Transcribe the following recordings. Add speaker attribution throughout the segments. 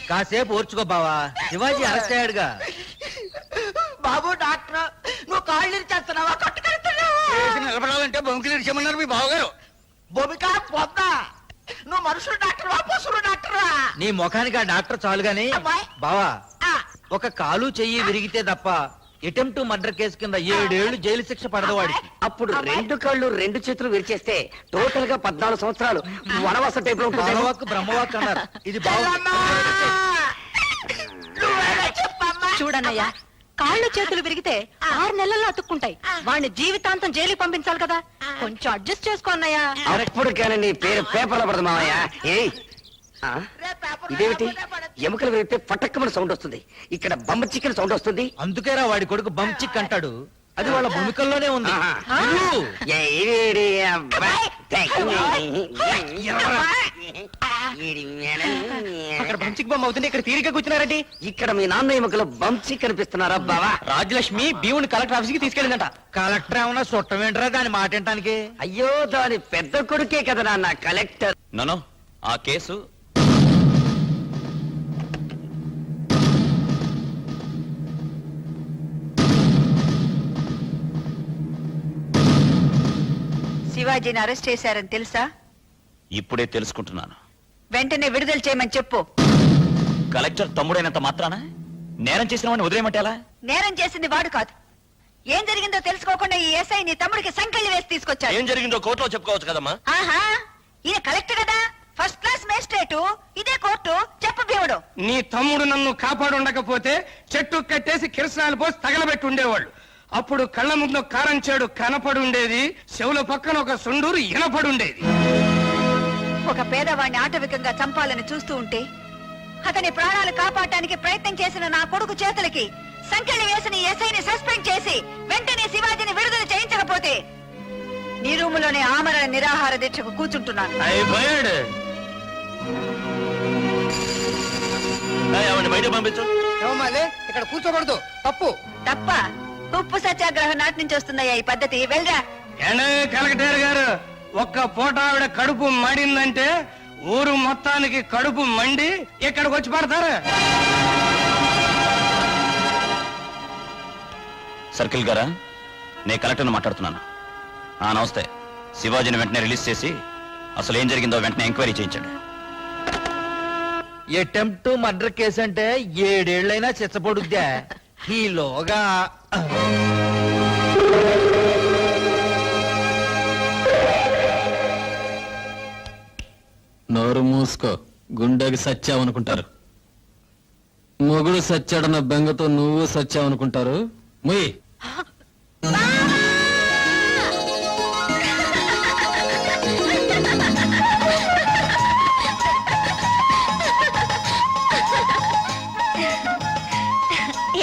Speaker 1: కాసేపు ఓర్చుకో బావా, శివాజీ అరెస్ట్ అయ్యాడుగా.
Speaker 2: బాబు డాక్టర్, నువ్వు కాళ్ళు ఇచ్చేస్తున్నావా కట్టుకెళ్తున్నావా?
Speaker 1: నిలబడాలంటే బొంకిలు ఇచ్చేమన్నారు మీ బావగారు.
Speaker 2: భూమిక పొద్దా, నువ్వు మనుషులు డాక్టర్వా పశువులు డాక్టర్వా?
Speaker 1: నీ ముఖానికి ఆ డాక్టర్ చాలు గాని బావా, ఒక కాలు చెయ్యి విరిగితే తప్ప అటెంప్ట్ మర్డర్ కేసు కింద 7 ఏళ్లు జైలు శిక్ష పడదు వాడికి.
Speaker 3: అప్పుడు 2 కాళ్ళు 2 చేతులు విరిచేస్తే టోటల్ గా 14 సంవత్సరాలు వనవాస టైప్ లో ఉంటుంది.
Speaker 1: బ్రహ్మవాక్ అన్నారు. ఇది బాగుంది.
Speaker 4: చూడన్నయ్యా, కాళ్ళు చేతులు విరిగితే 6 నెలల్లో అతుక్కుంటాయి. వాడిని జీవితాంతం జైలు పంపించాలి కదా, కొంచెం అడ్జస్ట్ చేసుకో అన్నయ్యా.
Speaker 3: అప్పుడు కానీ నీ పేరు పేపర్లో పడదు మావయ్య. ఏయ్ ఇదేమిటి, ఎముకలు విరిగితే పటక్కమని సౌండ్ వస్తుంది, ఇక్కడ బంబ చికెన్ సౌండ్ వస్తుంది.
Speaker 1: అందుకేరా వాడి కొడుకు బంచిక్ అంటాడు. అది వాళ్ళ భూమికల్లోనే ఉంది.
Speaker 3: అక్కడ బంచిక్ బొమ్మ అవుతుంది, ఇక్కడ తీరిక కూర్చున్నారండి. ఇక్కడ మీ నాన్న ఎముకలు బంచి కనిపిస్తున్నారా బావా? రాజలక్ష్మి భీముని కలెక్టర్ ఆఫీస్ కి తీసుకెళ్ళిందంట.
Speaker 1: కలెక్టర్ ఏమన్నా చుట్టమేంటరా దాని మాట వినటానికి?
Speaker 3: అయ్యో, దాని పెద్ద కొడుకే కదా నాన్న కలెక్టర్.
Speaker 5: నో, ఆ కేసు
Speaker 4: శివాజీని అరెస్ట్ చేశారని తెలుసా?
Speaker 5: ఇప్పుడే తెలుసుకుంటున్నాను.
Speaker 4: వెంటనే విడుదల చేయమని చెప్పు.
Speaker 5: కలెక్టర్ తమ్ముడైనంత మాత్రాన నేరం చేసిన వాడిని వదిలేయమంటే ఎలా?
Speaker 4: నేరం చేసింది వాడు కాదు. ఏం జరిగిందో తెలుసుకోకుండా ఈ ఎస్ఐ నీ తమ్ముడికి సంకెళ్ళి వేసి తీసుకొచ్చాడు.
Speaker 5: ఏం జరిగిందో కోర్టులో చెప్పుకోవచ్చు కదమ్మా.
Speaker 4: ఆహా, ఈయన కలెక్టర్ కదా, ఫస్ట్ క్లాస్ మేజిస్ట్రేటు. ఇదే కోర్టు. చెప్పు భీముడు.
Speaker 6: నీ తమ్ముడు నన్ను కాపాడుండకపోతే చెట్టు కట్టేసి కిరసనాలు పోసి తగలబెట్టి ఉండేవాళ్ళు. అప్పుడు కళ్ళ ముందు కారం చేడు కనపడి ఉండేది, చెవుల పక్కన ఒక సుండూరు ఇనపడి ఉండేది.
Speaker 4: ఒక పేదవాడిని ఆటవికంగా చంపాలని చూస్తూ ఉంటే అతని ప్రాణాలు కాపాడటానికి ప్రయత్నం చేసిన నా కొడుకు చేతులకి సంకెళ్ళి వేసిన ఎస్ఐని సస్పెండ్ చేసి వెంటనే శివాజీని విడుదల చేయించకపోతే నీ రూములోనే ఆమరణ నిరాహార దీక్షకు కూర్చుంటున్నాను.
Speaker 5: బయట పంపించు.
Speaker 1: ఇక్కడ కూర్చోకూడదు, తప్పు.
Speaker 4: తప్ప? ఉప్పు సత్యాగ్రహం నాటి నుంచి వస్తుందయ్యా ఈ పద్ధతి. వెళ్ళరా.
Speaker 6: కలెక్టర్ గారు, ఒక్క పూట ఆవిడ కడుపు మండిందంటే ఊరు మొత్తానికి కడుపు మండి ఇక్కడికి వచ్చి పడతారు.
Speaker 5: సర్కిల్ గారా, నేను కలెక్టర్ని మాట్లాడుతున్నాను. నమస్తే. శివాజీని వెంటనే రిలీజ్ చేసి అసలు ఏం జరిగిందో వెంటనే ఎంక్వైరీ చేయించండి.
Speaker 1: అటెంప్ట్ మర్డర్ కేసు అంటే 7 ఏళ్ళైనా చిచ్చపడుద్దా? ఈలోగా
Speaker 7: నోరు మూసుకో, గుండెకి సచ్చావనుకుంటారు. మొగుడు సచ్చాడన్న బెంగతో నువ్వు సచ్చావనుకుంటారు. ముయ్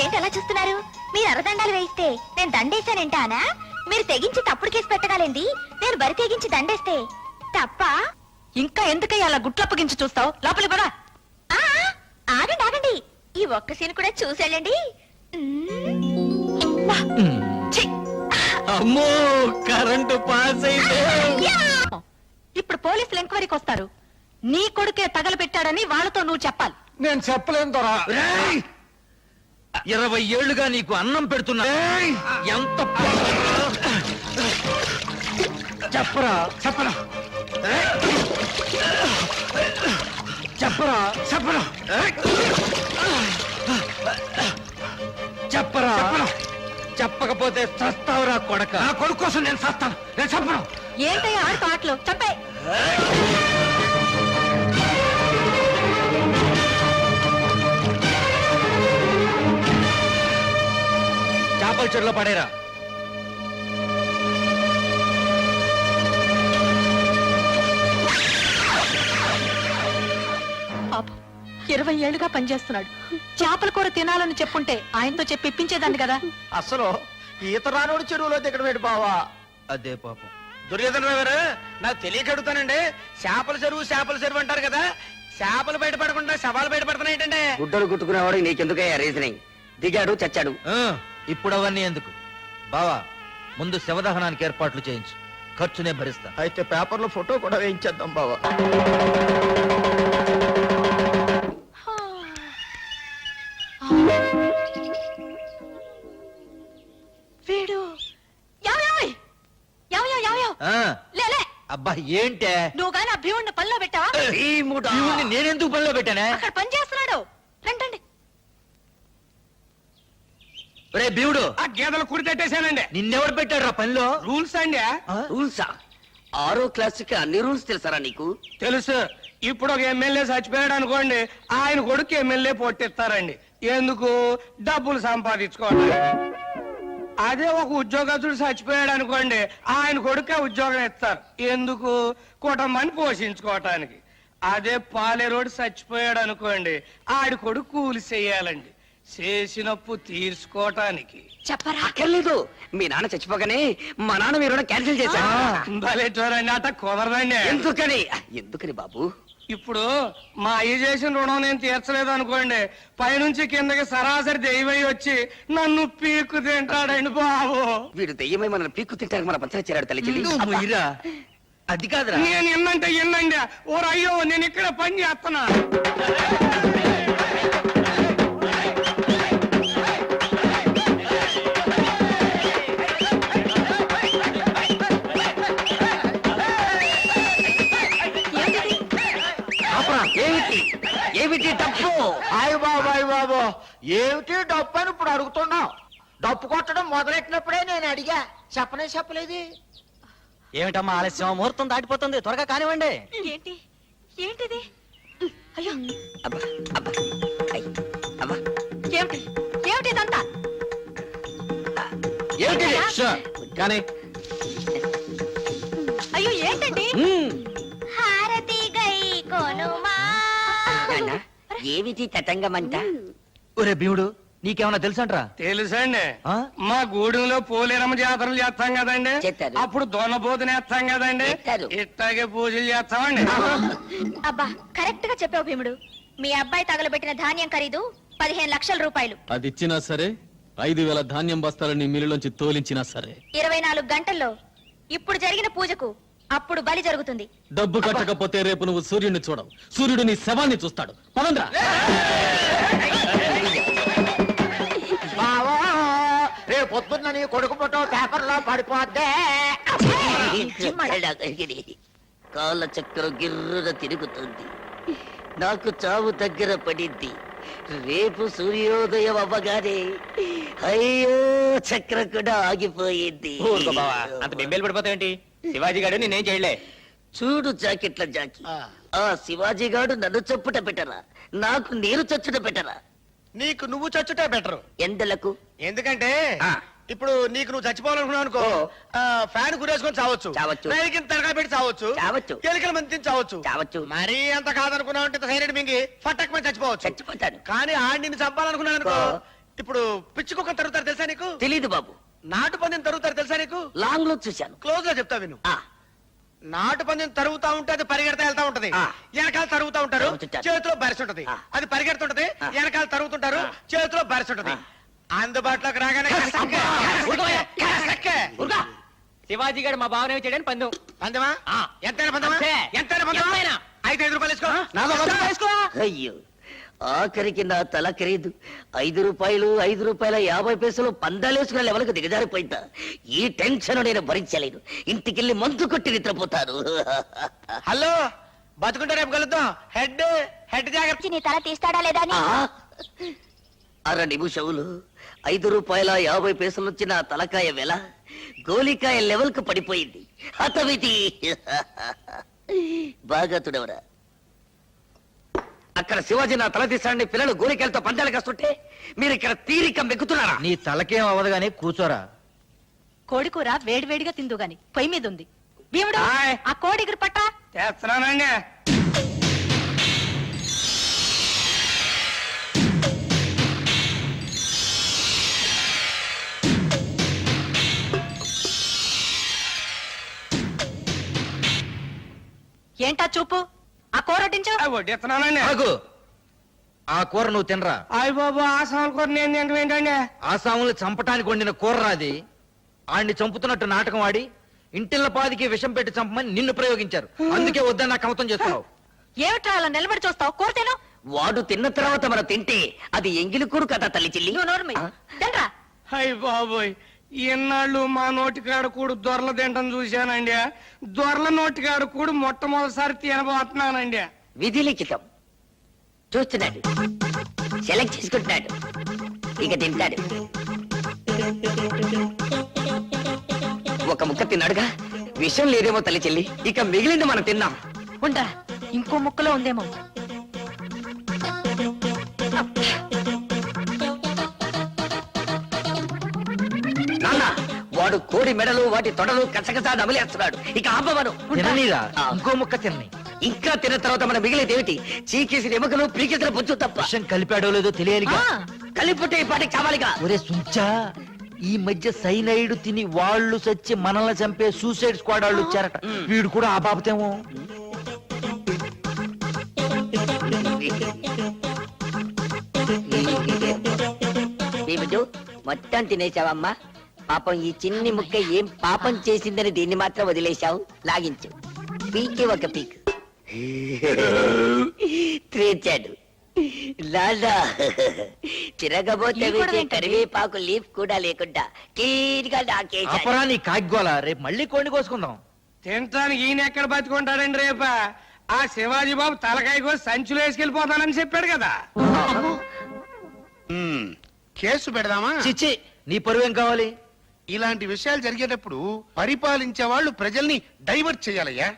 Speaker 8: ఏంటలా చూస్తున్నారు? మీరు అరదండాలు వేయిస్తే నేను దండేశానంటానా? మీరు తెగించి తప్పుడు కేసు పెట్టగలండి, నేను బరి తెగించి దండేస్తే తప్ప?
Speaker 4: ఇంకా ఎందుకయ్యా అలా గుట్లప్పగించి చూస్తావు? లోపలి కూడా.
Speaker 8: ఆగండి ఆగండి, ఈ ఒక్క సీన్ కూడా చూసేళ్ళండి.
Speaker 7: అమ్మో, కరెంటు పాస్ అయితే
Speaker 4: ఇప్పుడు పోలీసులు ఎంక్వైరీకి వస్తారు. నీ కొడుకే తగలబెట్టాడని వాళ్ళతో నువ్వు చెప్పాలి.
Speaker 1: నేను చెప్పలేను దొరా. 20 ఏళ్లుగా నీకు అన్నం పెడుతున్నా. ఎంత చెప్పరా? చెప్పరా? చెప్పరా? చెప్పరా? చెప్పరా? చెప్పకపోతే చస్తావురా కొడక. నా కొడుకు కోసం నేను చస్తాను. నేను చెప్పను.
Speaker 4: ఏంటయ్యా ఆడుతూ ఆటలు? చంపే.
Speaker 1: చేపల చెరులో పడేరా.
Speaker 4: పాపం 20 ఏళ్లుగా పనిచేస్తున్నాడు. చేపల కూర తినాలని చెప్పుంటే ఆయనతో చెప్పి ఇప్పించేదాన్ని కదా.
Speaker 2: అసలు ఈత రానోడు చెరువులో దిగడం ఏంటి బావా?
Speaker 1: అదే పాపం.
Speaker 2: దుర్యోధన గారు, నాకు తెలియక అడుగుతానండి. చేపల చెరువు అంటారు కదా, చేపలు బయటపడకుండా శవాలు బయటపడుతున్నాయి ఏంటంటే?
Speaker 3: గుడ్డలు కుట్టుకునేవాడు నీకెందుకయ్యా రీజనింగ్? దిగాడు చచ్చాడు.
Speaker 1: ఇప్పుడు అవన్నీ ఎందుకు బావా? ముందు శవదహనానికి ఏర్పాట్లు చేయించు, ఖర్చునే భరిస్తా.
Speaker 2: అయితే పేపర్లో ఫోటో కూడా వేయించేద్దాం బావా.
Speaker 1: ఆ,
Speaker 4: లేలే
Speaker 1: అబ్బా ఏంటే
Speaker 4: నువ్వు గాని ఆ భీముడిని పనిలో పెట్టావా
Speaker 3: భీముడా.
Speaker 1: శివుణ్ణి నేనెందుకు పనిలో పెట్టానే?
Speaker 4: అక్కడ పని చేస్తున్నాడు రండి
Speaker 1: రే భీముడు,
Speaker 6: ఆ గేదెలు కుడి తట్టేశానండి.
Speaker 1: నిన్నెవడు పెట్టాడు రా పనిలో?
Speaker 6: రూల్స్ అండి.
Speaker 1: ఆ?
Speaker 3: రూల్సా? 6వ క్లాసుకి అన్ని రూల్స్ తెలుసారా నీకు?
Speaker 6: తెలుసు. ఇప్పుడు ఒక ఎమ్మెల్యే చచ్చిపోయాడు అనుకోండి, ఆయన కొడుకు ఎమ్మెల్యే పోటెత్తారండి. ఎందుకు? డబ్బులు సంపాదించుకోవడానికి. అదే ఒక ఉద్యోగస్తుడు చచ్చిపోయాడు అనుకోండి, ఆయన కొడుకే ఉద్యోగం ఇస్తారు. ఎందుకు? కుటుంబాన్ని పోషించుకోవటానికి. అదే పాలేరోడు చచ్చిపోయాడు అనుకోండి, ఆడి కొడుకు కూలి చెయ్యాలండి, చేసినప్పు తీర్చుకోవటానికి.
Speaker 4: చెప్పరా
Speaker 3: అక్కర్లేదు, మీ నాన్న చచ్చిపోగానే మా నాన్న మీ రుణం క్యాన్సిల్ చేశారు.
Speaker 6: భలేటోరండి, అట్ట కుదరదండి.
Speaker 3: ఎందుకని బాబు?
Speaker 6: ఇప్పుడు మా అయ్య చేసిన రుణం నేను తీర్చలేదు అనుకోండి, పైనుంచి కిందకి సరాసరి దెయ్యమై వచ్చి నన్ను పీక్కు తింటాడండి బాబు.
Speaker 3: వీడు దెయ్యమై మన పీక్కు తింటానికి మన పంచన చేరాడు తల్లి చెల్లి.
Speaker 1: నువ్వు మొయ్యిరా. అది కాదురా.
Speaker 6: నేను ఎన్నంటే ఎన్నండి. ఓ అయ్యో, నేను ఇక్కడ పని చేస్తున్నా.
Speaker 3: ఏమిటి తప్పు?
Speaker 2: అయ్య బాబు ఏమిటి డప్పు అని ఇప్పుడు అడుగుతున్నావు? డప్పు కొట్టడం మొదలెట్టినప్పుడే నేను అడిగా, చెప్పలేదు.
Speaker 1: ఏమిటమ్మా ఆలస్యం? ముహూర్తం దాటిపోతుంది, త్వరగా కానివ్వండి.
Speaker 4: ఏంటి ఏంటిది అయ్యో
Speaker 3: అబ్బా అబ్బా ఐ, అబ్బా
Speaker 4: ఏమిటి ఏమిటి ఇదంతా
Speaker 3: ఏమిటి?
Speaker 7: కానీ
Speaker 4: అయ్యో ఏంటండి
Speaker 8: హారతి గై కొనుమా.
Speaker 3: నాన్న, ఏమిటి తతంగమంట?
Speaker 1: ఒరే భీముడు, నీకేమన్నా తెలుసంట్రా?
Speaker 6: తెలుసండి.
Speaker 1: ఆ?
Speaker 6: మా గూడెంలో పోలేరమ్మ జాతరలు చేస్తాం కదండి,
Speaker 3: చేస్తారు.
Speaker 6: అప్పుడు దొన్నపోతుని వేస్తాం కదండి,
Speaker 3: చేస్తారు.
Speaker 6: ఇట్లాగే పూజలు చేస్తామండి.
Speaker 8: అబ్బా కరెక్ట్ గా చెప్పావు భీముడు. మీ అబ్బాయి తగలబెట్టిన ధాన్యం ఖరీదు 15 లక్షల రూపాయలు.
Speaker 7: అది ఇచ్చినా సరే, 5,000 ధాన్యం బస్తాలని మిల్లులోంచి తోలించినా సరే,
Speaker 8: 24 గంటల్లో ఇప్పుడు జరిగిన పూజకు అప్పుడు బలి జరుగుతుంది.
Speaker 7: డబ్బు కట్టకపోతే రేపు నువ్వు సూర్యుడిని చూడవు, సూర్యుడు నీ శవాన్ని చూస్తాడు. పదండ్రా.
Speaker 2: రేపు పొద్దున్న నీ కొడుకు ఫోటో పేపర్లో పడిపోద్దే.
Speaker 3: కాళ్ళ చక్రం గిర్రున తిరుగుతుంది. నాకు చావు దగ్గర పడింది. రేపు సూర్యోదయం అవ్వగానే అయ్యో చక్రం కూడా ఆగిపోయింది.
Speaker 2: అంత బెంబేలు పడిపోతావేంటి? శివాజీ గారు నేనేం చేయలే.
Speaker 3: చూడు జాకెట్ల జాకి, ఆ శివాజీ గాడు నన్ను చొప్పుట పెట్టరా, నాకు నేను చచ్చుట పెట్టరా?
Speaker 2: నీకు నువ్వు చచ్చుటే బెటర్.
Speaker 3: ఎండలకు
Speaker 2: ఎందుకంటే
Speaker 3: ఆ.
Speaker 2: ఇప్పుడు నీకు నువ్వు చచ్చిపోవాలనుకున్నావు అనుకో, ఫ్యాన్ గురేసుకొని చావచ్చు,
Speaker 3: చావచ్చు.
Speaker 2: రైలుకి తరగా పెట్టి చావచ్చు,
Speaker 3: చావచ్చు.
Speaker 2: ఎలుకల మంది తిని చావచ్చు.
Speaker 3: చావచ్చు.
Speaker 2: మరీ అంత కాదనుకున్నావు అంటే సైలెంట్ మింగి ఫట్టక్ మంది చచ్చిపోవచ్చు.
Speaker 3: చచ్చిపోతాను.
Speaker 2: కానీ ఆడి నిన్ను చంపాలనుకున్నాను అనుకో,
Speaker 3: ఓ.
Speaker 2: ఇప్పుడు పిచ్చి కుక్కను తరుగుతారు తెలుసా నీకు?
Speaker 3: తెలీదు బాబు.
Speaker 2: నాటు పందిని తరుగుతారు తెలుసా నీకు?
Speaker 3: లాంగ్ లో చూశాను.
Speaker 2: క్లోజ్ గా చెప్తా విను.
Speaker 3: ఆ,
Speaker 2: నాటు పందిని తరుగుతా ఉంటే అది పరిగెడతా వెళ్తా ఉంటది,
Speaker 3: ఆ.
Speaker 2: వెనకాల తరుగుతా ఉంటారు,
Speaker 3: తరుగుతుంటారు.
Speaker 2: చేతిలో బరిసి ఉంటది.
Speaker 3: ఆ.
Speaker 2: అది పరిగెడుతుంటది,
Speaker 3: ఆ.
Speaker 2: వెనకాల తరుగుతుంటారు,
Speaker 3: ఆ.
Speaker 2: చేతిలో బరిసి ఉంటది.
Speaker 3: ఆ.
Speaker 2: అందుబాటులోకి రాగానే కసక్కే,
Speaker 3: ఉరకవయ్యా.
Speaker 2: కసక్కే.
Speaker 3: ఉరకా.
Speaker 2: శివాజీ గారు మా బావనే చేయడానికి పందెం. పందెమా? ఎంతైనా పందెమా?
Speaker 3: అంతే.
Speaker 2: ఎంతైనా పందెమా? అయితే 5 రూపాయలు వేసుకో.
Speaker 3: అయ్యో, ఆఖరికి నా తల ఖరీదు 5 రూపాయలు, 5 రూపాయల 50 పైసలు పందాలేసుకున్న లెవెల్కు దిగజారిపోయిందా? ఈ టెన్షన్ నేను భరించలేను. ఇంటికెళ్ళి మందు కొట్టి నిద్రపోతాను.
Speaker 2: హలో, బతుకుంటే రేపు కలుద్దాం. హెడ్ జాగ్రత్త.
Speaker 8: నీ తల తీస్తాడా లేదా అని.
Speaker 3: ఆ, అర నిమిషములు 5 రూపాయల 50 పైసలు నుంచి నా తలకాయ వెల గోలికాయ లెవెల్ కు పడిపోయింది. హతమితి. బాగా తుడవరా. అక్కడ శివాజీ నా తల తీస్తాడని పిల్లలు గోలికాయలతో పందాలు కాస్తుంటే మీరు ఇక్కడ తీరిక మెక్కుతున్నారా?
Speaker 1: నీ తలకేం అవ్వదు గానీ కూర్చోరా.
Speaker 4: కోడికూర వేడివేడిగా తిందు గాని పొయ్యి మీద ఉంది. భీముడు
Speaker 6: ఆయ్.
Speaker 4: ఆ కోడి ఎగురు పట్టా.
Speaker 6: చేస్తున్నానండి.
Speaker 4: ఏంటా చూపు? ఆ కూర వడ్డించు.
Speaker 6: వడ్డిస్తున్నానండి.
Speaker 1: ఆగు. ఆ కూర నువ్వు తినరా.
Speaker 6: అయ్య బాబు, ఆ సాల్ కూర నేను తింటాం ఏంటండి?
Speaker 1: ఆసాముల్ని చంపటానికి వండిన కూర రాది. ఆడిని చంపుతున్నట్టు నాటకం ఆడి ఇంటిల్ల పాదికి విషం పెట్టి చంపమని నిన్ను ప్రయోగించారు. అందుకే వద్దని నాకు కమతం చేస్తున్నావు.
Speaker 4: ఏమిట్రా అలా నిలబడి చూస్తావు? కూర తిను.
Speaker 3: వాడు తిన్న తర్వాత మనం తింటే అది ఎంగిలి కూడు కదా తల్లి చెల్లి.
Speaker 4: నువ్వు నోరు మూయి. తినరా.
Speaker 6: అయ్య బాబోయ్, ఇన్నాళ్ళు మా నోటికాడ కూడు దొరల తింటం చూశానండి. దొరల నోటికాడ కూడు మొట్టమొదటిసారి తినబోతున్నానండి.
Speaker 3: విధి లిఖితం. చూస్తున్నాడు, సెలెక్ట్ చేసుకుంటున్నాడు, ఇక తింటాడు. ఒక ముక్క తిన్నాడుగా, విషయం లేదేమో తల్లి చెల్లి. ఇక మిగిలింది మనం తిన్నాం.
Speaker 4: ఉండా, ఇంకో ముక్కలో ఉందేమో.
Speaker 3: నాన్న, వాడు కోడి మెడలు వాటి తొడలు కసకసా నమిలేస్తున్నాడు. ఇక ఆపవను.
Speaker 1: తిననీరా, ఇంకో ముక్క తిన్నని.
Speaker 3: ఇంకా తిన్న తర్వాత మన మిగిలింది ఏమిటి? చీకేసిన ఎముకలు, పీకేసిన బొచ్చు తప్ప.
Speaker 1: విషయం కలిపాడో లేదో తెలియాలిగా.
Speaker 3: కలిపుట్టే ఈ పాటికి చావాలిగా.
Speaker 1: ఒరే సుంచా, ఈ మధ్య సైనైడ్ తిని వాళ్ళు చచ్చి మనల్ని చంపే సూసైడ్ స్క్వాడ్ వాళ్ళు వచ్చారట. వీడు కూడా ఆ బాబతేమో.
Speaker 3: ఏమిటో మొత్తం తినేశావమ్మా? పాపం ఈ చిన్ని ముక్క ఏం పాపం చేసిందని దీన్ని మాత్రం వదిలేశావు. లాగించు, పీకి ఒక పీక్. త్రేచాడు లాలా. తిరగబోతే కరివేపాకు లీఫ్ కూడా లేకుండా క్లీన్ గా నాకేశాడు.
Speaker 1: అపరా నీ కాగ్గోల, రేపు మళ్ళీ కోడిని కోసుకుందాం.
Speaker 6: తినటానికి ఈయన ఎక్కడ బతుకుంటాడండి రేప? ఆ శివాజీ బాబు తలకాయ కోసి సంచులు వేసుకెళ్ళిపోతానని చెప్పాడు కదా.
Speaker 9: కేసు పెడదామా?
Speaker 1: చిచ్చి, నీ పరువేం కావాలి?
Speaker 9: ఇలాంటి విషయాలు జరిగేటప్పుడు పరిపాలించే వాళ్ళు ప్రజల్ని డైవర్ట్ చేయాలయ్యా.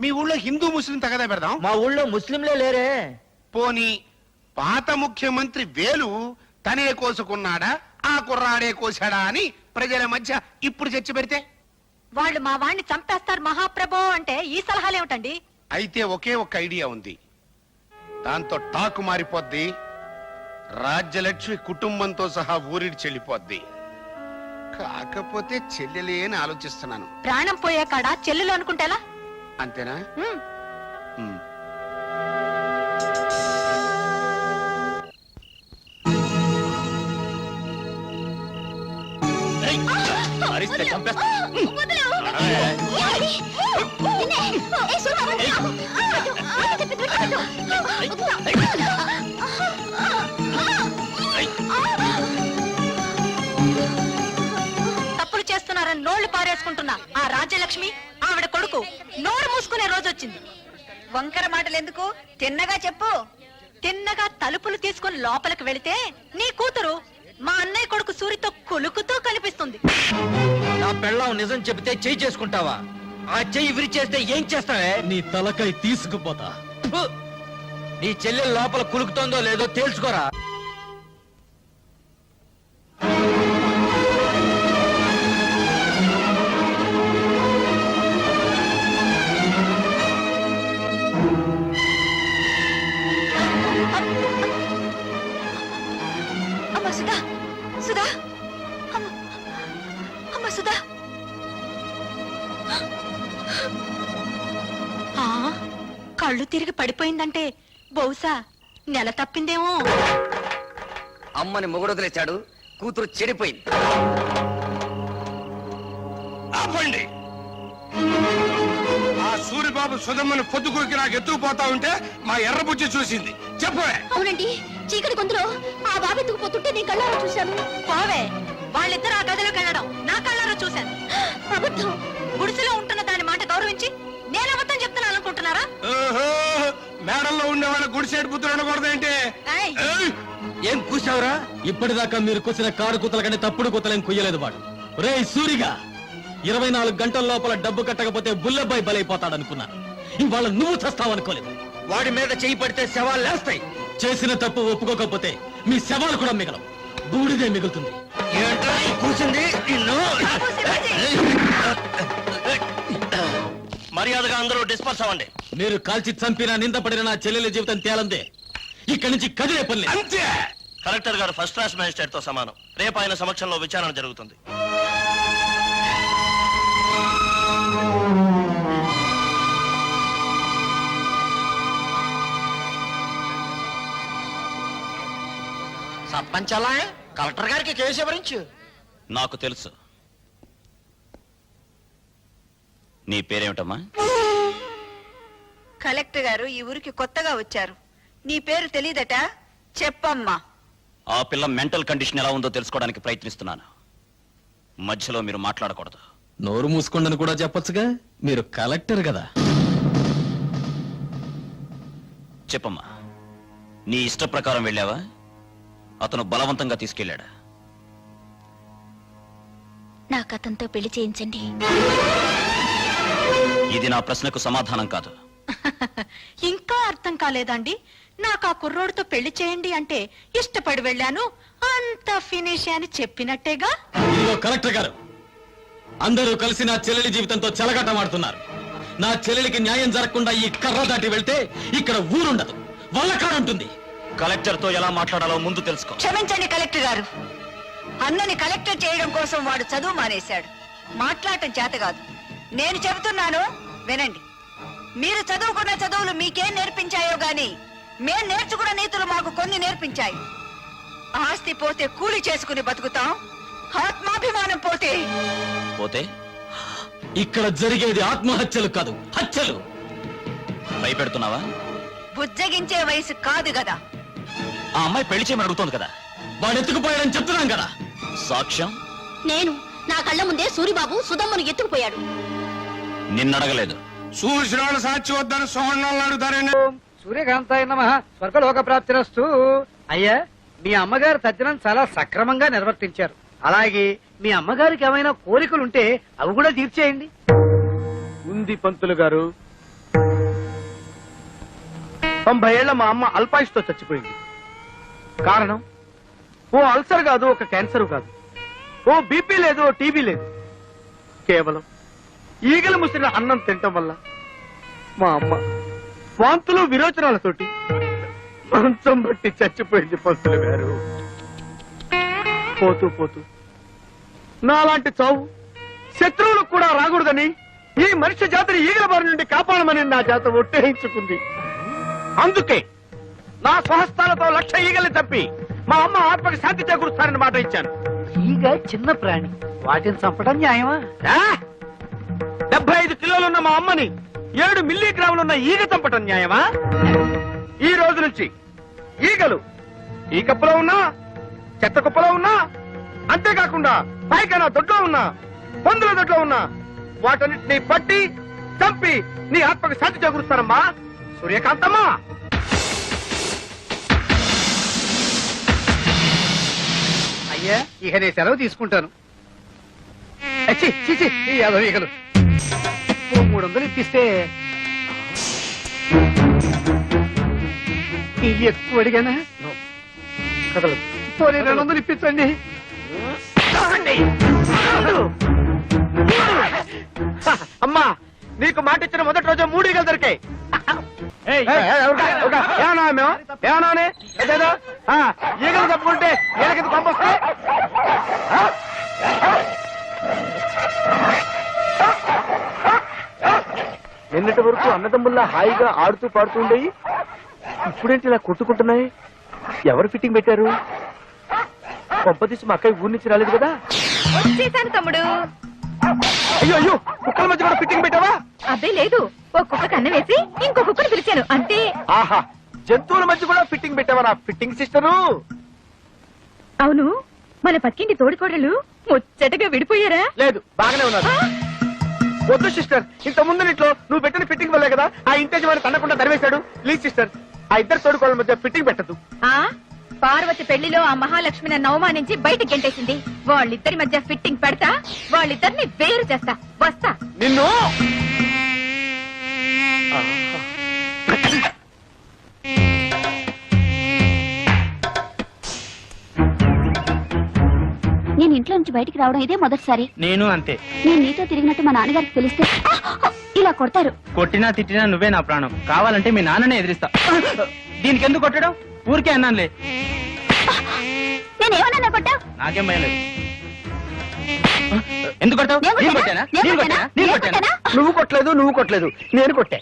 Speaker 9: మీ ఊళ్ళో హిందూ ముస్లిం తగదా పెడదాం.
Speaker 1: మా ఊళ్ళో ముస్లింలే లేరే.
Speaker 9: పోనీ పాత ముఖ్యమంత్రి వేలు తనే కోసుకున్నాడా, ఆ కుర్రాడే కోసాడా అని ప్రజల మధ్య ఇప్పుడు చర్చ పెడితే?
Speaker 4: వాళ్ళు మా వాణ్ణి చంపేస్తారు మహాప్రభో అంటే ఈ సలహాలేమిటండి?
Speaker 9: అయితే ఒకే ఒక్క ఐడియా ఉంది. దాంతో టాకు మారిపోద్ది. రాజ్యలక్ష్మి కుటుంబంతో సహా ఊరిడి చెల్లిపోద్ది. కాకపోతే చెల్లెలే అని ఆలోచిస్తున్నాను.
Speaker 4: ప్రాణం పోయే కాడ చెల్లెలు అనుకుంటేలా?
Speaker 9: అంతేనా? ఉమ్.
Speaker 5: అరిస్తే చంపేస్తా.
Speaker 4: తప్పులు చేస్తున్నారని నోళ్లు పారేసుకుంటున్నా ఆ రాజ్యలక్ష్మి ఆవిడ కొడుకు నోరు మూసుకునే రోజు వచ్చింది. వంకర మాటలు ఎందుకు? తిన్నగా చెప్పు. తిన్నగా తలుపులు తీసుకుని లోపలికి వెళితే నీ కూతురు మా అన్నయ్య కొడుకు సూరితో కొలుకుతూ కనిపిస్తుంది.
Speaker 1: నా పెళ్ళాం నిజం చెబితే చెయ్యి చేసుకుంటావా? ఆ చెయ్యి విరిచేస్తే ఏం చేస్తావే?
Speaker 7: నీ తలకాయ తీసుకుపోతా.
Speaker 1: ఫు! నీ చెల్లెలు లోపల కులుకుతోందో లేదో తేల్చుకోరా.
Speaker 4: అమ్మ సుధా, సుధా, అమ్మ సుధా. కళ్ళు తిరిగి పడిపోయిందంటే బహుశా నెల తప్పిందేమో.
Speaker 3: అమ్మని మొగుడొదిలేశాడు, కూతురు చెడిపోయింది.
Speaker 6: ఆపండి. ఆ సూరిబాబు సుధమ్మని పొద్దుకూరికి నాకు ఎత్తుకుపోతా ఉంటే మా ఎర్రబుజ్జి చూసింది. చెప్పవే.
Speaker 8: అవునండి, చీకటి గొంతులో ఆ బాబు ఎత్తుకుపోతుంటే నేను కళ్ళారా చూశాను.
Speaker 4: పోవే, వాళ్ళిద్దరు ఆ గదిలోకి వెళ్ళడం నా కళ్ళారా చూశాను.
Speaker 8: అబద్ధం.
Speaker 4: గుడిసెలో ఉంటున్న దాని మాట గౌరవించి నేను అబద్ధం చెప్తున్నాను అనుకుంటున్నారా?
Speaker 6: మేడల్లో ఉండే వాళ్ళ గుడిసేడు పుత్రుడు అనకూడదేంటి?
Speaker 4: ఏయ్!
Speaker 1: ఏం కూసావురా?
Speaker 7: ఇప్పటిదాకా మీరు కూసిన కారు కూతల కంటే తప్పుడు కూతలేం కుయ్యలేదు వాడు. రే సూరిగా, 24 గంటల లోపల డబ్బు కట్టకపోతే బుల్లబ్బాయి బలైపోతాడనుకున్నాను. ఇవాళ నువ్వు చస్తావనుకోలేదు.
Speaker 1: వాడి మీద చెయ్యి పడితే శవాలు లేస్తాయి.
Speaker 7: చేసిన తప్పు ఒప్పుకోకపోతే మీ శవాలు కూడా మిగలవు, బూడిదే మిగులుతుంది.
Speaker 1: ఏంట్రా ఈ కూసింది? నిన్ను
Speaker 5: మర్యాదగా అందరూ డిస్పర్స్ అవ్వండి.
Speaker 7: మీరు కాల్చి చంపినా నిందపడిన నా చెల్లెల జీవితం తేలందే. ఇక్కడి నుంచి కదిలే పని
Speaker 6: అంతే.
Speaker 5: కలెక్టర్ గారు ఫస్ట్ క్లాస్ మేజిస్ట్రేట్ తో సమానం. రేపు ఆయన సమక్షంలో విచారణ జరుగుతుంది.
Speaker 1: సర్పంచ్ అలా కలెక్టర్ గారికి కేసు ఎవరించు.
Speaker 5: నాకు తెలుసు. నీ పేరేమిటమ్మా?
Speaker 4: కలెక్టర్ గారు ఈ ఊరికి కొత్తగా వచ్చారు. నీ పేరు తెలీదట? చెప్పమ్మా.
Speaker 5: ఆ పిల్ల మెంటల్ కండిషన్ ఎలా ఉందో తెలుసుకోవడానికి ప్రయత్నిస్తున్నాను. మధ్యలో మీరు మాట్లాడకూడదు.
Speaker 7: నోరు మూసుకోండని కూడా చెప్పొచ్చుగా, మీరు కలెక్టర్ కదా.
Speaker 5: చెప్పమ్మా, నీ ఇష్ట ప్రకారం వెళ్ళావా, అతను బలవంతంగా తీసుకెళ్ళాడా?
Speaker 8: నాకు అతనితో పెళ్లి చేయించండి.
Speaker 5: ఇది నా ప్రశ్నకు సమాధానం కాదు.
Speaker 4: ఇంకా అర్థం కాలేదండి. నాకు ఆ కుర్రోడితో పెళ్లి చేయండి అంటే ఇష్టపడి వెళ్ళాను, అంత ఫినిష్ అని చెప్పినట్టేగా.
Speaker 7: ఇదిగో కలెక్టర్ గారు, అందరూ కలిసి నా చెల్లెలి జీవితంతో చెలగాటమాడుతున్నారు. నా చెల్లెలికి న్యాయం జరగకుండా ఈ కర్ర దాటి వెళ్తే ఇక్కడ ఊరుండదు, వల్లకాడుంటుంది.
Speaker 5: కలెక్టర్ తో ఎలా మాట్లాడాలో ముందు తెలుసుకో.
Speaker 4: క్షమించండి కలెక్టర్ గారు, అన్నని కలెక్టర్ చేయడం కోసం వాడు చదువు మానేశాడు, మాట్లాడటం చేత కాదు. నేను చెబుతున్నాను వినండి. మీరు చదువుకున్న చదువులు మీకేం నేర్పించాయో గాని మేం నేర్చుకున్న నీతులు మాకు కొన్ని నేర్పించాయి. ఆస్తి పోతే కూలి చేసుకుని బతుకుతాం, ఆత్మాభిమానం పోతే
Speaker 5: పోతే
Speaker 7: ఇక్కడ జరిగేది ఆత్మహత్యలు కాదు, హత్యలు.
Speaker 5: భయపెడుతున్నావా?
Speaker 4: బుజ్జగించే వయసు కాదు కదా.
Speaker 5: ఆ అమ్మాయి పెళ్లి చేయమని అడుగుతోంది కదా.
Speaker 7: వాడు ఎత్తుకుపోయాడని చెప్తున్నాం కదా.
Speaker 5: సాక్ష్యం?
Speaker 8: నేను నా కళ్ళ ముందే సూరిబాబు సుధమ్మను ఎత్తుకుపోయాడు.
Speaker 5: నిన్నడగలేదు.
Speaker 6: చూసిన వాళ్ళు సాక్షి వద్దని సోహన్ అడుగుతారండి.
Speaker 2: సూర్యకాంతాయ నమః, స్వర్గలోక ప్రాప్తిరస్తు. అయ్యా, మీ అమ్మగారు తద్దినం చాలా సక్రమంగా నిర్వర్తించారు. అలాగే మీ అమ్మగారికి ఏమైనా కోరికలుంటే అవి కూడా తీర్చేయండి. ఉంది పంతులు గారు. 90 ఏళ్ల మా అమ్మ అల్పాయుష్తో చచ్చిపోయింది. కారణం ఓ అల్సర్ కాదు, ఒక క్యాన్సర్ కాదు, ఓ బీపీ లేదు, ఓ టీబీ లేదు. కేవలం ఈగలు ముసిరిన అన్నం తినటం వల్ల మా అమ్మ వాంతులు విరోచనాలతోటి మంచం బట్టి చచ్చిపోయింది పంతులు గారు. పోతూ పోతూ నాలాంటి చావు శత్రువులకు కూడా రాకూడదని ఈ మనిషి జాతిని ఈగల బారి నుండి కాపాడమని నా జాత ఒట్టేయించుకుంది. అందుకే నా స్వహస్తాలతో 1,00,000 ఈగల్ని తప్పి మా అమ్మ ఆత్మకి శాంతి చేకూరుస్తానని మాట ఇచ్చాను. ఈగ చిన్న ప్రాణి, వాటిని చంపడం న్యాయమా? 75 కిలోలున్న మా అమ్మని 7 మిల్లీగ్రాములున్న ఈగ చంపటం న్యాయమా? ఈ రోజు నుంచి ఈగలు ఈ కప్పులో ఉన్నా, చెత్త కుప్పలో ఉన్నా, అంతేకాకుండా పైకైనా దొడ్లో ఉన్నా, పందుల దొడ్లో ఉన్నా, వాటన్నిటిని పట్టి చంపి నీ ఆత్మకు శాంతి చేకూరుస్తానమ్మా సూర్యకాంతమ్మా. అయ్యా, ఇక నేను సెలవు తీసుకుంటాను. ఈ 50 ఈగలు 300 ఇప్పిస్తే ఇది ఎక్కువ అడిగానా? కదలదు. పోనీ 200 ఇప్పించండి. అమ్మా, నీకు మాట ఇచ్చిన మొదటి రోజు 3 ఈగలు దొరికాయి. ఈగలు తప్పుకుంటే ఈగలకి పంపొస్తే నిన్నటి వరకు అన్నదమ్ముల్లా హాయిగా ఆడుతూ పాడుతూ ఉండేవి, ఇప్పుడేంటి ఇలా కొట్టుకుంటున్నాయి? ఎవరు ఫిట్టింగ్ పెట్టారు? కొంపతీసి మా అక్కయ్య ఊరి నుంచి రాలేదు కదా?
Speaker 8: వచ్చేసాను తమ్ముడు.
Speaker 2: అయ్యో అయ్యో, కుక్కల మధ్య కూడా ఫిట్టింగ్ పెట్టావా?
Speaker 8: అబ్బే లేదు, ఓ కుక్క కన్ను వేసి ఇంకో కుక్కను పిలిచాను అంతే.
Speaker 2: ఆహా, జంతువుల మధ్య కూడా ఫిట్టింగ్ పెట్టావా నా ఫిట్టింగ్ సిస్టరు?
Speaker 8: అవును, మన పక్కింటి తోడికోడలు ముచ్చటగా విడిపోయారా?
Speaker 2: లేదు, బాగానే ఉన్నారు. వద్దు సిస్టర్, ఇంత ముందు ఇంట్లో నువ్వు పెట్టిన ఫిట్టింగ్ వల్లే కదా ఆ ఇంటి వాడిని తనకుండా తరివేశాడు. ప్లీజ్ సిస్టర్, ఆ ఇద్దరు తోడుకోళ్ళ మధ్య ఫిట్టింగ్ పెట్టదు.
Speaker 8: పార్వతి పెళ్లిలో ఆ మహాలక్ష్మి నన్ను అవమానించి బయటకు గెంటేసింది. వాళ్ళిద్దరి మధ్య ఫిట్టింగ్ పెడతా, వాళ్ళిద్దరిని వేరు చేస్తా. వస్తా.
Speaker 2: నిన్ను
Speaker 8: నేను ఇంట్లో నుంచి బయటికి రావడం ఇదే మొదటిసారి.
Speaker 6: నేను అంతే.
Speaker 8: నేను నీతో తిరిగినట్టు మా నాన్నగారికి తెలిస్తే ఇలా కొడతారు.
Speaker 6: కొట్టినా తిట్టినా నువ్వే నా ప్రాణం. కావాలంటే మీ నాన్ననే ఎదిరిస్తా. దీనికి ఎందుకు కొట్టడం? ఊరికే అన్నానులే.
Speaker 8: నేనేమన్నా కొట్టా?
Speaker 6: నాకేం భయం లేదు. ఎందుకు కొట్టావు?
Speaker 2: నువ్వు కొట్టలేదు, నువ్వు కొట్టలేదు, నేను కొట్టా.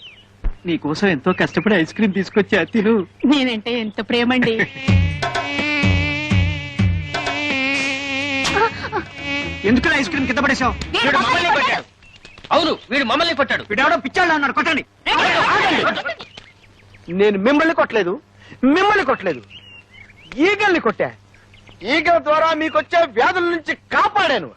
Speaker 2: నీకోసం ఎంతో కష్టపడి ఐస్ క్రీమ్ తీసుకొచ్చా, తిను.
Speaker 8: నేనంటే ఎంత ప్రేమండి.
Speaker 2: ఎందుకు ఐస్ క్రీమ్ కింద పడేశావు?
Speaker 6: అవును, వీడు మమ్మల్ని కొట్టాడు.
Speaker 2: వీడెవడో పిచ్చాడు అన్నాడు, కొట్టండి. నేను మిమ్మల్ని కొట్టలేదు, మిమ్మల్ని కొట్టలేదు, ఈగల్ని కొట్టా. ఈగల ద్వారా మీకొచ్చే వ్యాధుల నుంచి కాపాడాను.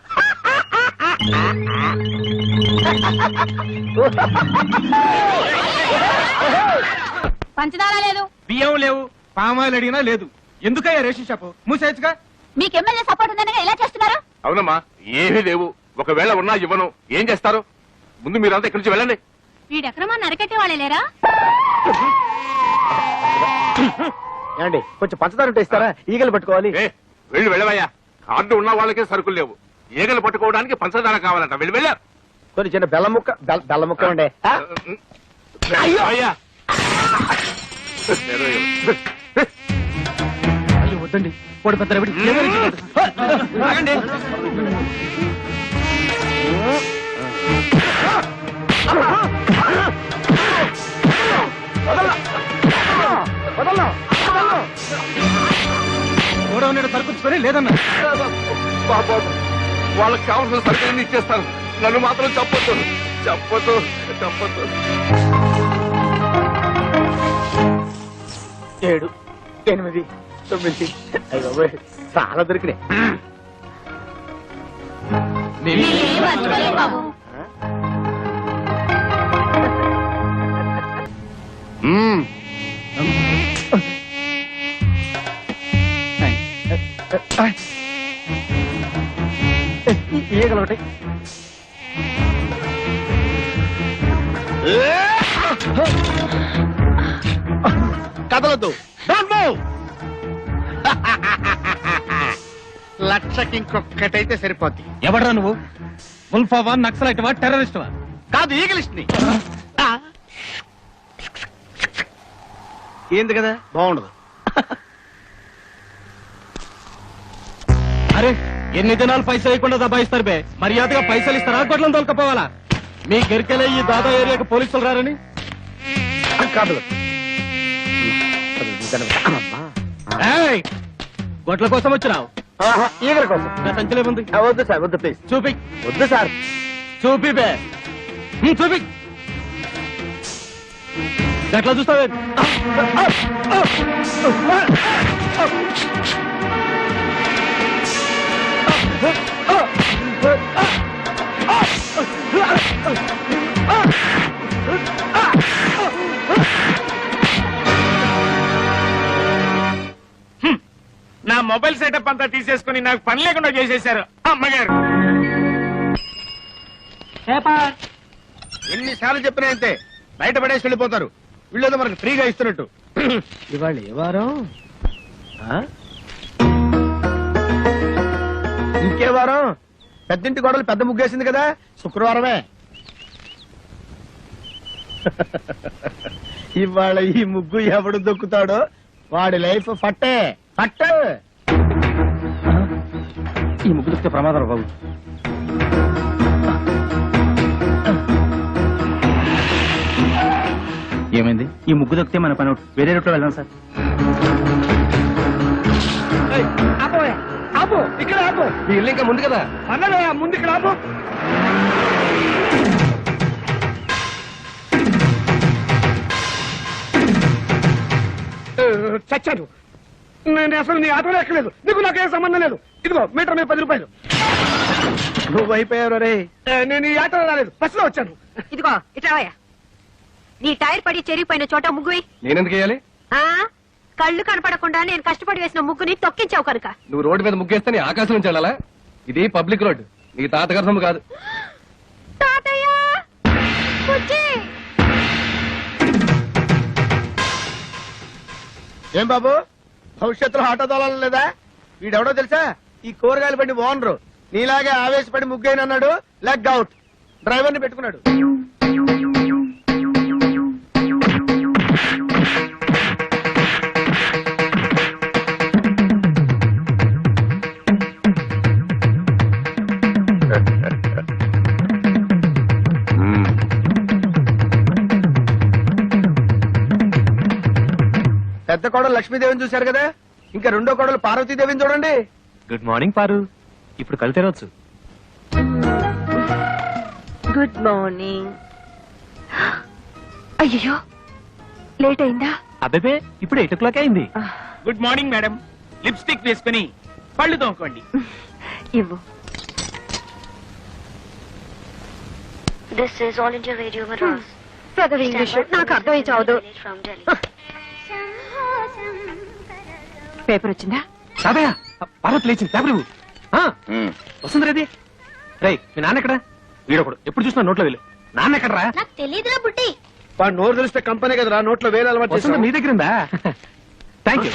Speaker 8: పంచదార లేదు,
Speaker 2: బియ్యం లేవు, పామాయిల్ అడిగినా లేదు. ఎందుకయ్యా రేషన్ షాపు మూసేయచ్చుగా?
Speaker 8: మీకు ఎమ్మెల్యే సపోర్ట్ ఉందనగా ఎలా చేస్తున్నారు?
Speaker 10: అవునమ్మా, ఏమీ లేవు. ఒకవేళ ఉన్నా ఇవ్వను. ఏం చేస్తారు? ముందు మీరంతా ఇక్కడి నుంచి వెళ్ళండి.
Speaker 8: వీడెక్కడమా నరకట్టే వాళ్ళే లేరా?
Speaker 2: ఏమండి కొంచెం పంచదార ఉంటే ఇస్తారా? ఈగలు పట్టుకోవాలి.
Speaker 10: వెళ్ళి వెళ్ళవయ్యా. కార్డు ఉన్న వాళ్ళకే సరుకులు లేవు. ఈగలు పట్టుకోవడానికి పంచదార కావాలంట. వెళ్ళి వెళ్ళా.
Speaker 2: కొన్ని చిన్న బెల్లం ముక్క బెల్లం ముక్క ఉండే.
Speaker 10: అయ్యా
Speaker 2: అయ్యో వద్దండి, పొడి పెద్ద గోడౌన్ సరుకుచ్చుకొని లేదన్నా.
Speaker 10: బాబా, వాళ్ళకి కావాల్సిన సరుకులన్నీ ఇచ్చేస్తాను. నన్ను మాత్రం చెప్పొద్దు, చెప్పొద్దు, చెప్పొద్దు.
Speaker 2: 7, 8, 9 అయ్యో చాలా దొరికినాయి. ఈగలు ఒకటి. కదలొద్దు. లక్షకి ఇంకొక్కటైతే సరిపోద్ది.
Speaker 7: ఎవడరా నువ్వు? ఉల్ఫావా, నక్సలైట్వా, టెర్రరిస్ట్వా?
Speaker 2: కాదు, ఈగలిస్ట్ ని. ఏంది కదా బాగుండదు.
Speaker 7: అరే, ఎన్ని దినాలు పైసలు వేయకుండా దబాయిస్తారు బే? మర్యాదగా పైసలు ఇస్తారా, గొడ్లను తోలుకపోవాలా? మీ గరికెలే ఈ దాదా ఏరియాకి పోలీసులు రారని?
Speaker 2: కాదు,
Speaker 7: ఏయ్, గొడ్ల కోసం వచ్చినావు?
Speaker 2: ఈగల కోసం.
Speaker 7: నా సంచలేముంది?
Speaker 2: వద్దు సార్, వద్దు ప్లీజ్.
Speaker 7: చూపి.
Speaker 2: వద్దు సార్.
Speaker 7: చూపి బే. చూపి. గట్లా చూస్తావే?
Speaker 2: నా మొబైల్ సెటప్ అంతా తీసేసుకుని నాకు పని లేకుండా చేసేశారు అమ్మగారు. ఎన్నిసార్లు చెప్పినా అంతే, బయట పడేసి వెళ్ళిపోతారు. వీళ్ళేదో మనకు ఫ్రీగా ఇస్తున్నట్టు.
Speaker 7: ఇవాళ ఏ వారం?
Speaker 2: ఇంకే వారం? పెద్దింటి గొడవలు పెద్ద ముగ్గేసింది కదా, శుక్రవారమే. ఇవాళ ఈ ముగ్గు ఎవడు దొక్కుతాడో వాడి లైఫ్ ఫట్టే ఫట్టే.
Speaker 7: ఈ ముగ్గు దొక్కితే ప్రమాదం బాబు. ఏమైంది? ఈ ముగ్గు దొక్కితే మన పని వేరే రూట్లో వెళ్దాం సార్.
Speaker 2: ఆపు, ఇక్కడ ఆపు.
Speaker 7: మీ ఇల్లు ఇంకా ముందు కదా?
Speaker 2: అన్నలే ముందు ఇక్కడ ఆపు. చచ్చాను. నేను అసలు నీ ఆటోలో ఎక్కలేదు. నీకు నాకేం సంబంధం లేదు. ఇదిగో మీటర్ మీద 10 రూపాయలు. నువ్వు అయిపోయావు రే. నేను ఈ ఆటోలో రాలేదు, బస్సులో వచ్చాను.
Speaker 4: ఇదిగో ఇట్రావయ్యా. నీ టైర్ పడి చెరిగిపోయిన చోట ముగ్గువి.
Speaker 7: నేనెందుకు వేయాలి?
Speaker 4: కళ్ళు కనపడకుండా నేను కష్టపడి వేసిన ముగ్గుని తొక్కించావు కనుక.
Speaker 7: నువ్వు రోడ్డు మీద ముగ్గేస్తే నీ ఆకాశం నుంచి వెళ్ళాలా? ఇది పబ్లిక్ రోడ్, నీ తాతగారి సొమ్ము కాదు.
Speaker 4: తాతయ్య, బుజ్జి.
Speaker 2: ఏం బాబు, భవిష్యత్తులో ఆటో తోలాలి లేదా? వీడెవడో తెలుసా? ఈ కూరగాయల బండి ఓనరు. నీలాగే ఆవేశపడి ముగ్గైనన్నాడు, లెగ్ అవుట్. డ్రైవర్ని పెట్టుకున్నాడు. పెద్ద కోడలు లక్ష్మీదేవిని చూశారు కదా, ఇంకా రెండో కోడలు పార్వతీదేవిని చూడండి.
Speaker 7: గుడ్ మార్నింగ్ పారు. ఇప్పుడు కళ్ళు తెరవచ్చు.
Speaker 4: Good morning. అయ్యో, లేట్ అయిందా?
Speaker 7: అబ్బే, ఇప్పుడు 8 o'clock అయింది.
Speaker 2: Good morning madam. లిప్స్టిక్ వేసుకుని పళ్ళు తోముకోండి.
Speaker 4: ఇవ్వు.
Speaker 8: This is all India radio Madras.
Speaker 11: పెద్ద ఇంగ్లీష్ నాకు అర్థమై చావదు. పేపర్ వచ్చిందా?
Speaker 2: సాబయ్య పార్వతి లేచింది పేపర్ ఇవ్వు. వస్తుంది రేది. రై మీ నాన్న ఎక్కడా? వీడొకడు ఎప్పుడు చూసినా నోట్లో వేలు. నాన్న ఎక్కడరా?
Speaker 8: నాకు తెలియదురా బుట్టి.
Speaker 2: వాడు నోరు తెలిస్తే కంపెనీ కదరా నోట్లో వేలు అలవాటు చేస్తుంది. మీ దగ్గర ఉందా? Thank you.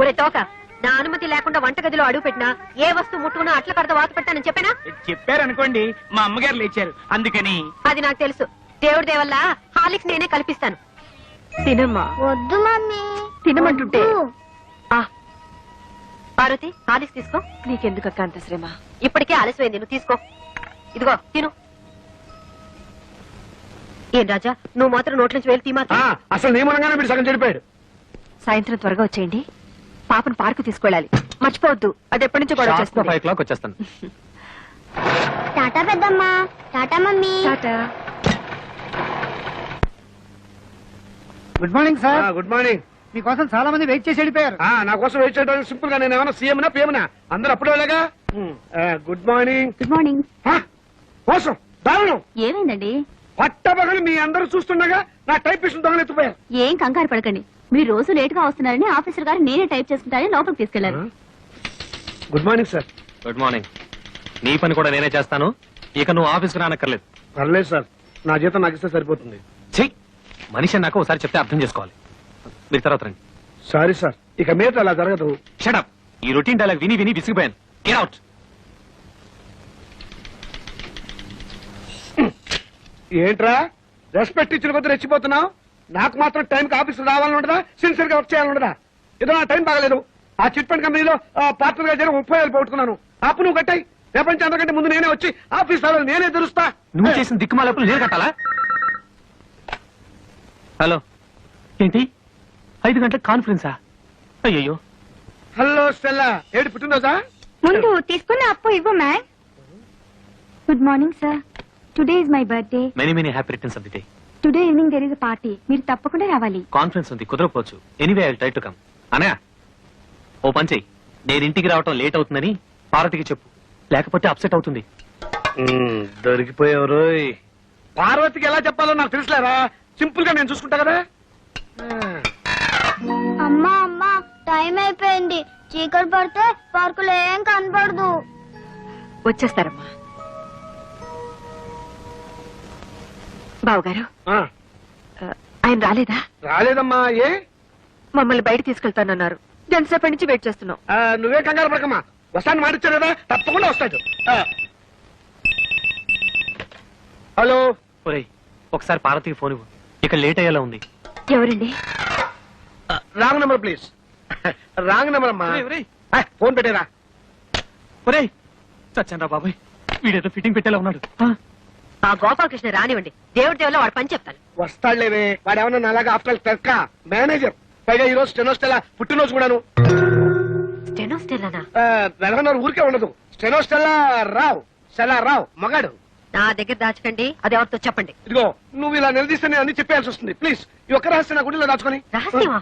Speaker 11: ఒరే తోక, నా అనుమతి లేకుండా వంటగదిలో అడుగు పెట్టినా ఏ వస్తువు ముట్టుకున్నా అట్ల కడత వాత పెట్టానని చెప్పానా?
Speaker 6: చెప్పారనుకోండి, మా అమ్మగారు లేచారు అందుకని.
Speaker 11: అది నాకు తెలుసు. దేవుడి దేవల్ల హాలిక్స్ నేనే కల్పిస్తాను. తినమ్మా.
Speaker 8: వద్దు మమ్మీ.
Speaker 11: తినమంటుంటే. ఆ పార్వతి, హాలిక్స్ తీసుకో. నీకెందుకు అక్క అంత శ్రమ? ఇప్పటికే ఆలస్యమైంది, నువ్వు తీసుకో. ఇదిగో తిను. ఏం రాజా, నువ్వు మాత్రం నోట్ల నుంచి వేలు తీమా.
Speaker 2: అసలు నియమనంగానే మీరు సగం చెడిపోయాడు.
Speaker 11: సాయంత్రం త్వరగా వచ్చేయండి. పాపను పార్కు తీసుకెళ్ళాలి, మర్చిపోవద్దు. అది ఎప్పటి నుంచో గొడవ చేస్తుంది.
Speaker 2: 5 o'clock వచ్చేస్తాను.
Speaker 8: టాటా పెద్దమ్మా. Tata mummy.
Speaker 11: Tata.
Speaker 2: Good morning sir. Good morning. మీకోసం చాలా మంది వెయిట్ చేసి వెళ్ళిపోయారు. నా కోసం వెయిట్ చేయడానికి సింపుల్ గా నేను ఏమైనా సీఎంనా పిఎంనా? అందరూ అప్పుడే వెళ్ళగా. Good morning.
Speaker 8: Good morning.
Speaker 2: కోసం దారుణం
Speaker 8: ఏమైందండి?
Speaker 2: పట్టబగలు మీ అందరూ చూస్తుండగా నా టైపిస్ట్ దొంగలెత్తిపోయారు.
Speaker 8: ఏం కంగారు పడకండి. మీరు రోజు లేట్ గా వస్తున్నారని ఆఫీసర్ గారు నేనే టైప్ చేసుకుంటారని లోపలికి తీసుకెళ్లారు.
Speaker 2: Good morning sir.
Speaker 7: Good morning. నీ పని కూడా నేనే చేస్తాను. ఇక నువ్వు ఆఫీస్కి రానక్కర్లేదు.
Speaker 2: పర్లేదు సార్, నా జీతం నాకు ఇస్తే సరిపోతుంది.
Speaker 7: చెయ్యి. మనిషి నాకు ఒకసారి చెప్తే అర్థం చేసుకోవాలి. మీరు తర్వాత రండి.
Speaker 2: సారీ సార్, ఇక మీద అలా జరగదు.
Speaker 7: షటప్. ఈ రొటీన్ డైలాగ్ విని విని విసిగిపోయాను. Get out.
Speaker 2: ఏంట్రా రెస్పెక్ట్ ఇచ్చిన కొద్ది రెచ్చిపోతున్నావు? నాకు మాత్రం టైంకి ఆఫీస్ రావాలని ఉండదా? సిన్సియర్ గా వర్క్ చేయాలని ఉండదా? ఏదో నా టైం బాగలేదు. ఆ చిట్ ఫండ్ కంపెనీలో పార్ట్నర్ గా జరిగి 30,000 పోగొట్టుకున్నాను. అప్పు నువ్వు కట్టాయి. ప్రపంచం అందరికంటే ముందు నేనే వచ్చి ఆఫీస్ రావాలి, నేనే తెరుస్తా.
Speaker 7: నువ్వు చేసిన దిక్కుమాలప్పుడు నేను కట్టాలా? హలో, ఏంటి 5 గంటలకు కాన్ఫరెన్సా? అయ్యయ్యో.
Speaker 2: హలో స్టెల్లా, ఏడు పుట్టినరోజా?
Speaker 8: ముందు తీసుకున్న అప్పు ఇవ్వు ma'am. Good morning sir. Today is my birthday.
Speaker 7: Many many happy returns of the day.
Speaker 8: Today evening there is a party. మీరు తప్పకుండా రావాలి.
Speaker 7: కాన్ఫరెన్స్ ఉంది, కుదరపోవచ్చు. Anyway I will try to come. Anaya, ఓ పని చెయ్యి. నేను ఇంటికి రావటం లేట్ అవుతుందని పార్వతికి చెప్పు, లేకపోతే అప్సెట్ అవుతుంది.
Speaker 2: దొరికిపోయావు. పార్వతికి ఎలా చెప్పాలో నాకు తెలుసులేరా. సింపుల్ గా నేను చూసుకుంటా కదా.
Speaker 8: అమ్మా అమ్మా, టైం అయిపోయింది. చీకటి పడితే పార్కులో ఏం కనపడదు.
Speaker 11: వచ్చేస్తారమ్మా. బావగారు, ఆయన రాలేదా?
Speaker 2: రాలేదమ్మా. ఏ?
Speaker 11: మమ్మల్ని బయట తీసుకెళ్తానన్నారు. ఎంతసేపటి నుంచి వెయిట్ చేస్తున్నాం.
Speaker 2: నువ్వే కంగారు పడకమ్మా, వస్తాను మాటిచ్చారు కదా, తప్పకుండా వస్తాడు. హలో.
Speaker 7: ఒరేయ్, ఒకసారి పార్వతికి ఫోన్ ఇవ్వు. ఇక లేట్ అయ్యేలా ఉంది.
Speaker 11: ఎవరండి?
Speaker 2: Wrong number please. Wrong number అమ్మా. ఫోన్ పెట్టేరా.
Speaker 7: ఒరేయ్, చచ్చాను రా బాబాయ్. వీడేదో ఫిట్టింగ్ పెట్టేలా ఉన్నాడు.
Speaker 11: ఆ గోపాలకృష్ణ రానివ్వండి. దేవుడి దేవుల్లో వాడు పని చెప్తాను.
Speaker 2: వస్తాడులేవే, వాడు ఏమన్నా అలాగా ఆఫ్టర్ క్లర్క్ మేనేజర్. పైగా ఈ రోజు స్టెనోస్టెలా పుట్టినరోజు కూడాను.
Speaker 11: స్టెనోస్టెల్లానా?
Speaker 2: వెలగన్నారు ఊరికే ఉండదు. స్టెనోస్టెలా రావు, స్టెలా రావు మగాడు.
Speaker 11: నా దగ్గర దాచకండి, అది ఎవరితో చెప్పండి.
Speaker 2: ఇదిగో నువ్వు ఇలా నిలదీస్తే నేను అన్ని చెప్పాల్సి వస్తుంది. ప్లీజ్ ఈ ఒక్క రహస్యం నా గుడిలో దాచుకొని.
Speaker 11: రహస్యమా?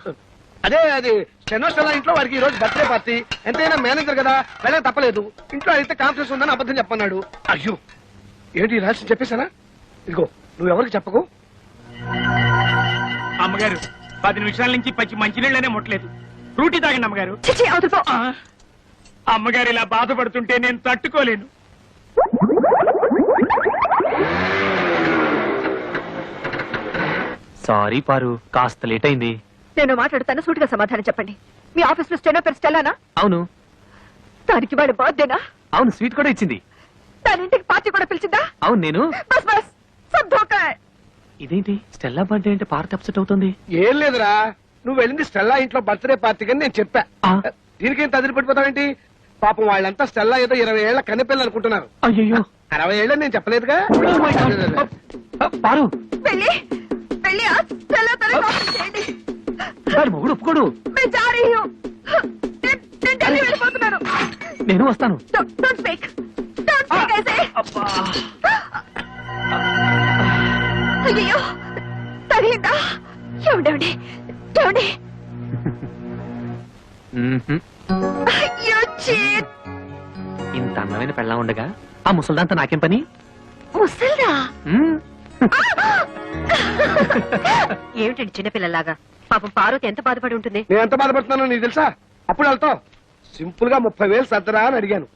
Speaker 2: అదే అది స్టెనోస్టెలా ఇంట్లో వాడికి ఈ రోజు బర్త్డే పార్టీ. ఎంతైనా మేనేజర్ కదా, వెళ్ళక తప్పలేదు. ఇంట్లో అయితే కాన్ఫరెన్స్ ఉందని అబద్ధం చెప్పన్నాడు. అయ్యో, ఏంటి ఈ రహస్యం చెప్పేశానా? ఇదిగో నువ్వు ఎవరికి చెప్పకు.
Speaker 6: అమ్మగారు 10 నిమిషాల నుంచి పచ్చి మంచినీళ్ళనే ముట్టలేదు. ఫ్రూటీ తాగండి అమ్మగారు.
Speaker 11: చిచి, అవతల పో.
Speaker 6: అమ్మగారు ఇలా బాధపడుతుంటే నేను తట్టుకోలేను.
Speaker 7: సారీ పారు, కాస్త లేట్ అయింది.
Speaker 11: నేను మాట్లాడుతాను, సూటిగా సమాధానం చెప్పండి. మీ ఆఫీస్ లో స్టెనో పేరు స్టెల్లానా?
Speaker 7: అవును.
Speaker 11: దానికి వాడి బర్త్డేనా?
Speaker 7: అవును, స్వీట్ కూడా ఇచ్చింది.
Speaker 11: దాని ఇంటికి పార్టీ కూడా పిలిచిందా?
Speaker 7: అవును. నేను
Speaker 11: బస్ బస్ సబ్ ధోకా.
Speaker 7: ఇదేంటి స్టెల్లా బర్త్డే అంటే పార్టీ అప్సెట్ అవుతుంది?
Speaker 2: ఏం లేదురా, నువ్వు వెళ్ళింది స్టెల్లా ఇంట్లో బర్త్డే పార్టీకి అని నేను చెప్పా.
Speaker 7: ఆ.
Speaker 2: దీనికేం తదిరి పడిపోతావేంటి? పాపం వాళ్ళంతా స్టెల్లా ఏదో 20 ఏళ్ల కన్నెపిల్లలు అనుకుంటున్నారు.
Speaker 7: అయ్యో,
Speaker 2: 60 ఏళ్ళని నేను చెప్పలేదుగా.
Speaker 7: పారు,
Speaker 11: వెళ్ళి వెళ్ళి ఆ స్టెల్లా తనని కాపీ చేయండి.
Speaker 7: వాడి మొగుడు ఒప్పుకోడు.
Speaker 11: मैं जा रही हूँ. నేను ఢిల్లీ వెళ్ళిపోతున్నాను.
Speaker 7: నేను వస్తాను.
Speaker 11: Don't speak. Don't speak, I say. అయ్యో, తగిలిందా? ఏమండి ఏమండి?
Speaker 7: మ్మ్హ్మ్.
Speaker 11: You cheat.
Speaker 7: ఇంత
Speaker 2: అందమైన పెళ్ళం ఉండగా ఆ ముసల్దాంతా నాకేం పని?
Speaker 11: ముసల్దా
Speaker 2: మ్మ్.
Speaker 11: ఏమిటండి చిన్నపిల్లలాగా? పాపం పార్వతి ఎంత బాధపడి ఉంటుంది.
Speaker 2: నేను ఎంత బాధపడుతున్నానో నీకు తెలుసా? అప్పుడు వెళ్తావు సింపుల్ గా 30,000 సర్దరా అని అడిగాను.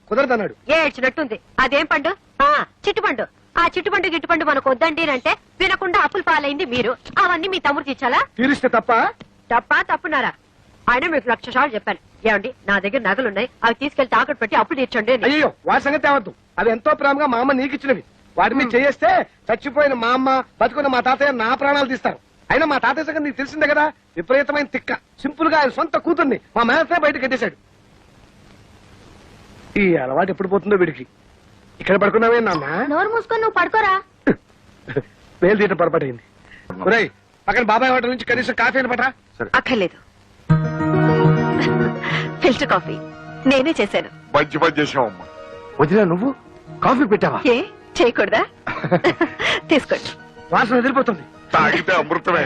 Speaker 2: కుదరదన్నాడు.
Speaker 11: ఏడ్చినట్టుంది. అదేం పండు? చిట్టుపండు. ఆ చిట్టుపండు గిట్టుపండు మనకు వద్దండి అంటే వినకుండా అప్పులు పాలైంది మీరు. అవన్నీ మీ తమ్ముడికి ఇచ్చాలా?
Speaker 2: తీరిస్తే తప్ప
Speaker 11: తప్పున్నారా? ఆయన మీకు 1,00,000 సార్లు చెప్పాను. ఏమండి నా దగ్గర నగలున్నాయి, అవి తీసుకెళ్లి తాకట్టు పెట్టి అప్పులు తీర్చండి అని.
Speaker 2: అయ్యో వాటి సంగతి తేవద్దు. అవి ఎంతో ప్రేమగా మా అమ్మ నీకు ఇచ్చినవి. వాటి మీద చేస్తే చచ్చిపోయిన మా అమ్మ బతుకున్న మా తాతయ్య నా ప్రాణాలు తీస్తారు. అయినా మా తాతయ్య సంగతి నీకు తెలిసిందే కదా, విపరీతమైన తిక్క. సింపుల్ గా ఆయన సొంత కూతుర్ని మా మేనతే బయట కట్టేశాడు. ఈ అలవాటు ఎప్పుడు పోతుందో వీడికి. ఇక్కడ పడుకున్నావే నాన్న?
Speaker 8: నోరు మూసుకొని నువ్వు పడుకోరా.
Speaker 2: వేలు తీయటం పొరపాటైంది. ఒరేయ్ పక్కన బాబాయ్ హోటల్ నుంచి కనీసం కాఫీ అని పట్రా.
Speaker 11: అక్కర్లేదు. ఫిల్టర్ కాఫీ నేనే చేశాను.
Speaker 10: మంచి పని చేసావమ్మా.
Speaker 2: వదినా నువ్వు కాఫీ పెట్టావా?
Speaker 11: ఏ చేయకూడదా? తీసుకోండి.
Speaker 2: వాసన వదిలిపోతుంది.
Speaker 10: తాగితే అమృతమే.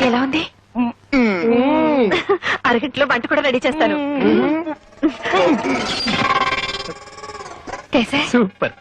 Speaker 11: ఎలా ఉంది? అరగంటలో వంట కూడా రెడీ చేస్తాను.
Speaker 2: సూపర్.